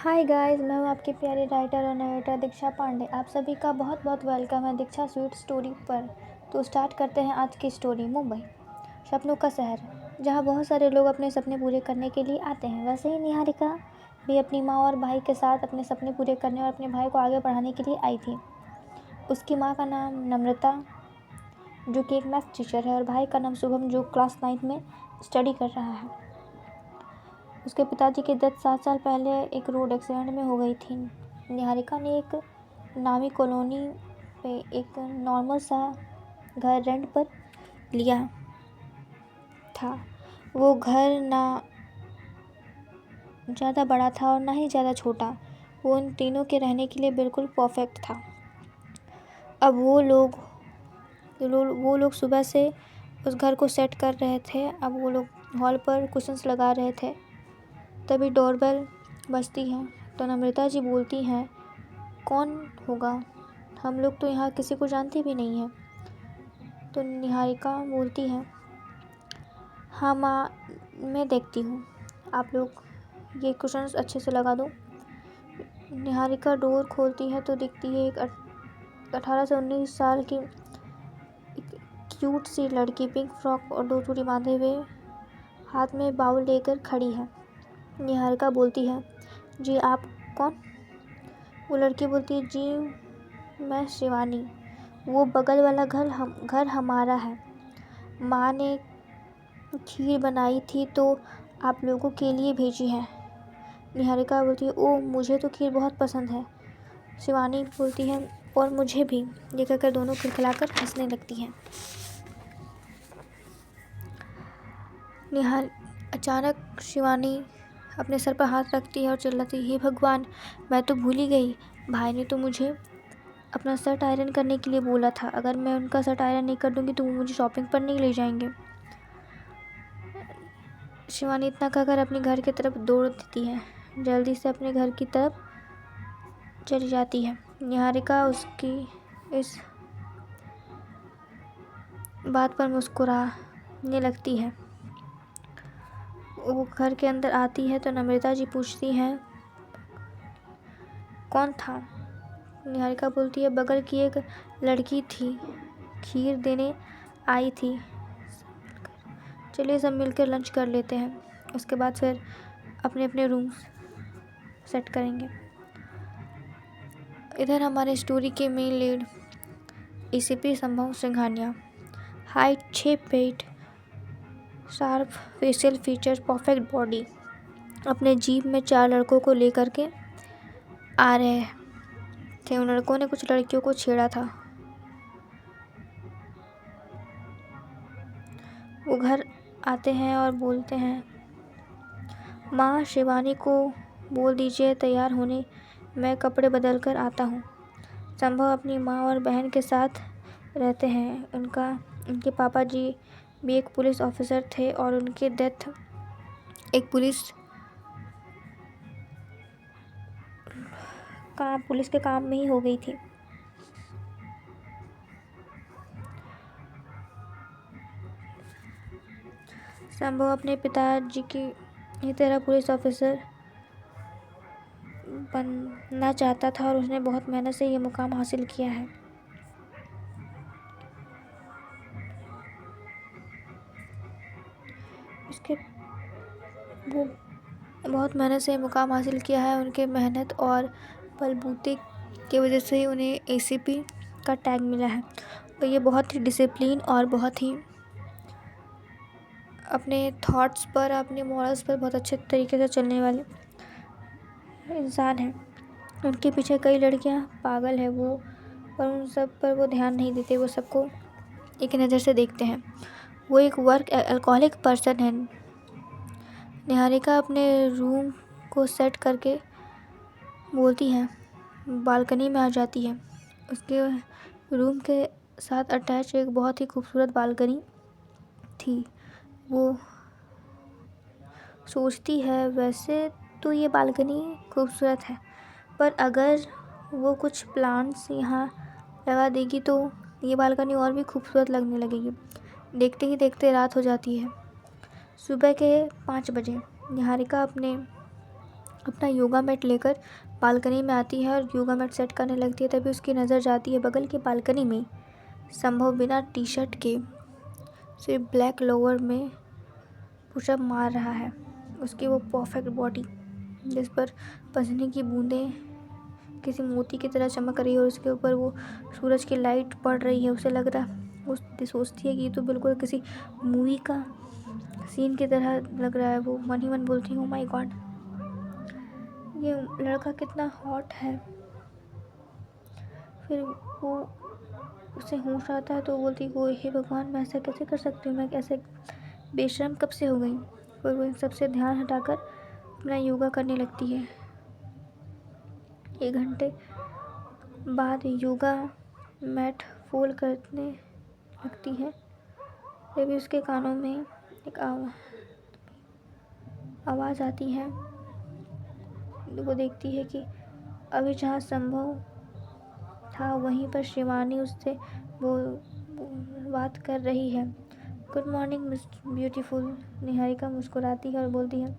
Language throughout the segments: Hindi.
हाय गाइस, मैं हूँ आपकी प्यारी राइटर और नरेटर दीक्षा पांडे। आप सभी का बहुत बहुत वेलकम है दीक्षा स्वीट स्टोरी पर। तो स्टार्ट करते हैं आज की स्टोरी। मुंबई, सपनों का शहर, जहाँ बहुत सारे लोग अपने सपने पूरे करने के लिए आते हैं। वैसे ही निहारिका भी अपनी माँ और भाई के साथ अपने सपने पूरे करने और अपने भाई को आगे बढ़ाने के लिए आई थी। उसकी माँ का नाम नम्रता, जो कि एक मैथ टीचर है, और भाई का नाम शुभम, जो क्लास 9 में स्टडी कर रहा है। उसके पिताजी की डेथ 7 साल पहले एक रोड एक्सीडेंट में हो गई थी। निहारिका ने एक नामी कॉलोनी पे एक नॉर्मल सा घर रेंट पर लिया था। वो घर ना ज़्यादा बड़ा था और ना ही ज़्यादा छोटा। वो उन तीनों के रहने के लिए बिल्कुल परफेक्ट था। अब वो लोग सुबह से उस घर को सेट कर रहे थे। अब वो लोग हॉल पर कुशन्स लगा रहे थे। तभी डोरबेल बजती है तो नम्रता जी बोलती हैं, कौन होगा? हम लोग तो यहाँ किसी को जानते भी नहीं हैं। तो निहारिका बोलती है, हाँ माँ, मैं देखती हूँ, आप लोग ये कुशन्स अच्छे से लगा दो। निहारिका डोर खोलती है तो दिखती है एक 18 से 19 साल की एक क्यूट सी लड़की, पिंक फ्रॉक और 2 चूड़ी बांधे हुए, हाथ में बाउल लेकर खड़ी है। निहारिका बोलती है, जी आप कौन? वो लड़की बोलती है, जी मैं शिवानी। वो बगल वाला घर हमारा है। माँ ने खीर बनाई थी तो आप लोगों के लिए भेजी है। निहारिका बोलती है, ओह मुझे तो खीर बहुत पसंद है। शिवानी बोलती है, और मुझे भी। ये कहकर दोनों खिलखिलाकर हंसने लगती हैं। अचानक शिवानी अपने सर पर हाथ रखती है और चिल्लाती है, हे भगवान, मैं तो भूल ही गई। भाई ने तो मुझे अपना शर्ट आयरन करने के लिए बोला था। अगर मैं उनका शर्ट आयरन नहीं कर दूंगी तो वो मुझे शॉपिंग पर नहीं ले जाएंगे। शिवानी इतना कहकर अपने घर की तरफ दौड़ देती है। जल्दी से अपने घर की तरफ चली जाती है। निहारिका उसकी इस बात पर मुस्कुराने लगती है। वो घर के अंदर आती है तो नम्रता जी पूछती हैं, कौन था? निहारिका बोलती है, बगल की एक लड़की थी, खीर देने आई थी। चलिए सब मिलकर लंच कर लेते हैं, उसके बाद फिर अपने अपने रूम सेट करेंगे। इधर हमारे स्टोरी के मेन लीड एसीपी संभव Singhania, height 6 feet, sharp facial feature, perfect body, अपने जीप में 4 लड़कों को लेकर के आ रहे थे। उन लड़कों ने कुछ लड़कियों को छेड़ा था। वो घर आते हैं और बोलते हैं, माँ शिवानी को बोल दीजिए तैयार होने, मैं कपड़े बदल कर आता हूँ। संभव अपनी माँ और बहन के साथ रहते हैं। उनके पापा जी भी एक पुलिस ऑफिसर थे और उनकी डेथ एक पुलिस के काम में ही हो गई थी। संभव अपने पिताजी की तरह पुलिस ऑफिसर बनना चाहता था और उसने बहुत मेहनत से ये मुकाम हासिल किया है। वो बहुत मेहनत से मुकाम हासिल किया है। उनके मेहनत और बलबूते की वजह से ही उन्हें एसीपी का टैग मिला है। और ये बहुत ही डिसिप्लिन और बहुत ही अपने थॉट्स पर, अपने मॉरल्स पर बहुत अच्छे तरीके से चलने वाले इंसान हैं। उनके पीछे कई लड़कियां पागल है वो, पर उन सब पर वो ध्यान नहीं देते। वो सबको एक नज़र से देखते हैं। वो एक वर्क अल्कोहलिक पर्सन है। निहारिका अपने रूम को सेट करके बोलती है, बालकनी में आ जाती है। उसके रूम के साथ अटैच एक बहुत ही खूबसूरत बालकनी थी। वो सोचती है, वैसे तो ये बालकनी खूबसूरत है, पर अगर वो कुछ प्लांट्स यहाँ लगा देगी तो ये बालकनी और भी खूबसूरत लगने लगेगी। देखते ही देखते रात हो जाती है। सुबह के 5 बजे निहारिका अपने अपना योगा मैट लेकर बालकनी में आती है और योगा मैट सेट करने लगती है। तभी उसकी नज़र जाती है बगल की बालकनी में संभव बिना टी शर्ट के सिर्फ ब्लैक लोअर में पुशअप मार रहा है। उसकी वो परफेक्ट बॉडी जिस पर पसीने की बूंदें किसी मोती की तरह चमक रही है और उसके ऊपर वो सूरज की लाइट पड़ रही है। उसे लग रहा, वो सोचती है कि ये तो बिल्कुल किसी मूवी का सीन की तरह लग रहा है। वो मन ही मन बोलती है, ओ माय गॉड, ये लड़का कितना हॉट है। फिर वो उसे होश आता है तो बोलती, वो हे भगवान, मैं ऐसा कैसे कर सकती हूँ, मैं कैसे बेशर्म कब से हो गई। फिर वो इन सबसे ध्यान हटाकर अपना योगा करने लगती है। 1 घंटे बाद योगा मैट फोल्ड करने लगती है। तभी उसके कानों में एक आवाज़ आती है। वो देखती है कि अभी जहाँ संभव था वहीं पर शिवानी उससे वो बात कर रही है। Good morning miss beautiful. Niharika मुस्कुराती है और बोलती है,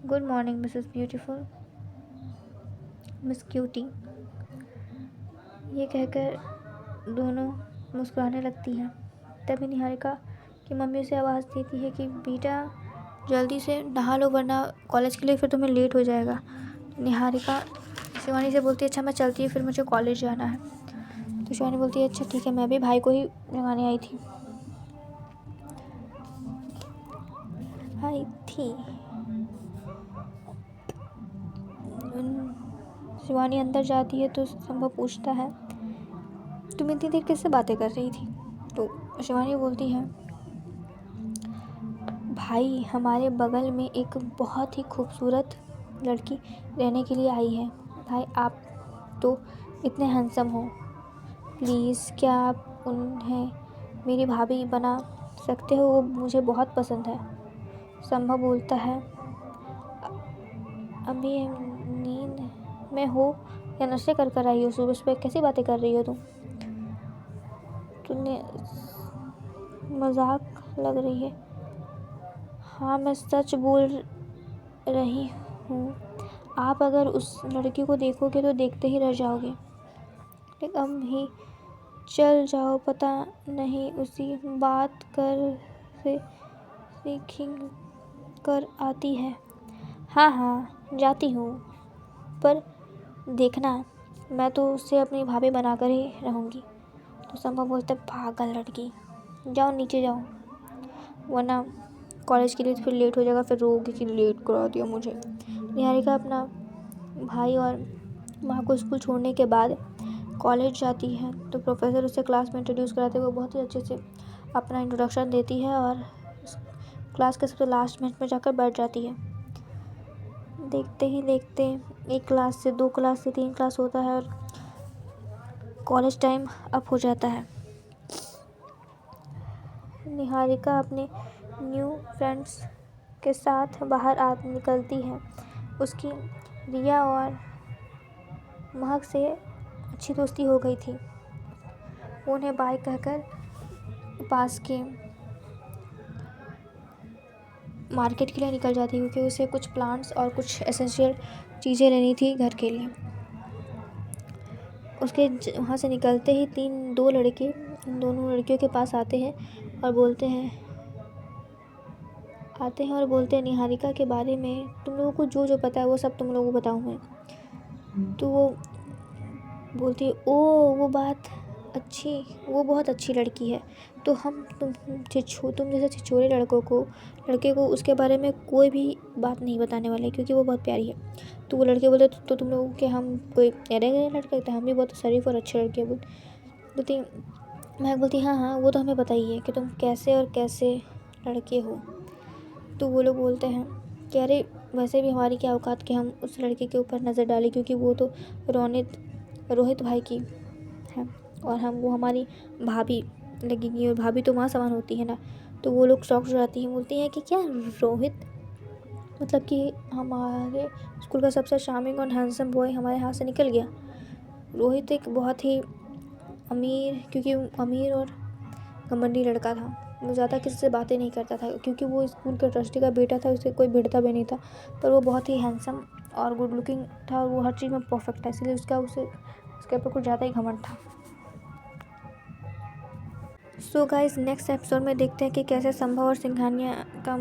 good morning Mrs beautiful, miss cutie. ये कहकर दोनों मुस्कुराने लगती हैं। तभी निहारिका की मम्मी उसे आवाज़ देती है कि बेटा जल्दी से नहा लो वरना कॉलेज के लिए फिर तुम्हें लेट हो जाएगा। निहारिका शिवानी से बोलती है, अच्छा मैं चलती हूँ, फिर मुझे कॉलेज जाना है। तो शिवानी बोलती है, अच्छा ठीक है, मैं भी भाई को ही जगाने आई थी। शिवानी अंदर जाती है तो संभव पूछता है, तुम इतनी देर किससे बातें कर रही थी। तो शिवानी बोलती है, भाई हमारे बगल में एक बहुत ही खूबसूरत लड़की रहने के लिए आई है। भाई आप तो इतने हैंडसम हो, प्लीज़ क्या आप उन्हें मेरी भाभी बना सकते हो, वो मुझे बहुत पसंद है। संभव बोलता है, अभी नींद में हो या नशे कर कर आई हो, सुबह सुबह कैसी बातें कर रही हो तुमने मजाक लग रही है। हाँ मैं सच बोल रही हूँ, आप अगर उस लड़की को देखोगे तो देखते ही रह जाओगे। लेकिन अब ही चल जाओ, पता नहीं उसी बात कर से सीखिंग कर आती है। हाँ हाँ जाती हूँ, पर देखना मैं तो उससे अपनी भाभी बनाकर ही रहूँगी। तो संभव बोलता है, पागल लड़की, जाओ नीचे जाओ वरना कॉलेज के लिए फिर लेट हो जाएगा, फिर रोगी कि लेट करा दिया मुझे। निहारिका अपना भाई और माँ को स्कूल छोड़ने के बाद कॉलेज जाती है तो प्रोफेसर उसे क्लास में इंट्रोड्यूस कराते हुए बहुत ही अच्छे से अपना इंट्रोडक्शन देती है और क्लास के सबसे लास्ट बेंच में जाकर बैठ जाती है। देखते ही देखते 1 क्लास से 2 क्लास से 3 क्लास होता है और कॉलेज टाइम अप हो जाता है। निहारिका अपने न्यू फ्रेंड्स के साथ बाहर निकलती है। उसकी रिया और महक से अच्छी दोस्ती हो गई थी। वो उन्हें बाय कहकर पास के मार्केट के लिए निकल जाती क्योंकि उसे कुछ प्लांट्स और कुछ एसेंशियल चीज़ें लेनी थी घर के लिए। उसके वहाँ से निकलते ही 2 लड़के उन दोनों लड़कियों के पास आते हैं और बोलते हैं निहारिका के बारे में तुम लोगों को जो जो पता है वो सब तुम लोगों को बताऊँ मैं। तो वो बोलती है, ओ वो बहुत अच्छी लड़की है। तो तुम जैसे छिछोरे लड़के को उसके बारे में कोई भी बात नहीं बताने वाले क्योंकि वो बहुत प्यारी है। तो वो लड़के बोलते, तो तुम लोगों के हम कोई अरे गए लड़के थे, हम भी बहुत शरीफ और अच्छे लड़के बोलती। मैं बोलती, हाँ वो तो हमें बताइए कि तुम कैसे लड़के हो। तो वो लोग बोलते हैं कि अरे वैसे भी हमारी क्या औकात कि हम उस लड़के के ऊपर नज़र डालें क्योंकि वो तो रोहित भाई की है और वो हमारी भाभी लगेगी और भाभी तो माँ समान होती है ना। तो वो लोग शॉक हो जाती हैं, बोलती हैं कि क्या रोहित मतलब कि हमारे स्कूल का सबसे चार्मिंग और हैंडसम बॉय हमारे हाथ से निकल गया। रोहित एक बहुत ही अमीर और घमंडी लड़का था। वो ज़्यादा किसी से बातें नहीं करता था क्योंकि वो स्कूल के ट्रस्टी का बेटा था, उससे कोई भिड़ता भी नहीं था। पर वो बहुत ही हैंडसम और गुड लुकिंग था, और वो हर चीज़ में परफेक्ट था, इसलिए उसके ऊपर कुछ ज़्यादा ही घमंड था। सो गाइस नेक्स्ट एपिसोड में देखते हैं कि कैसे संभव और सिंघानिया का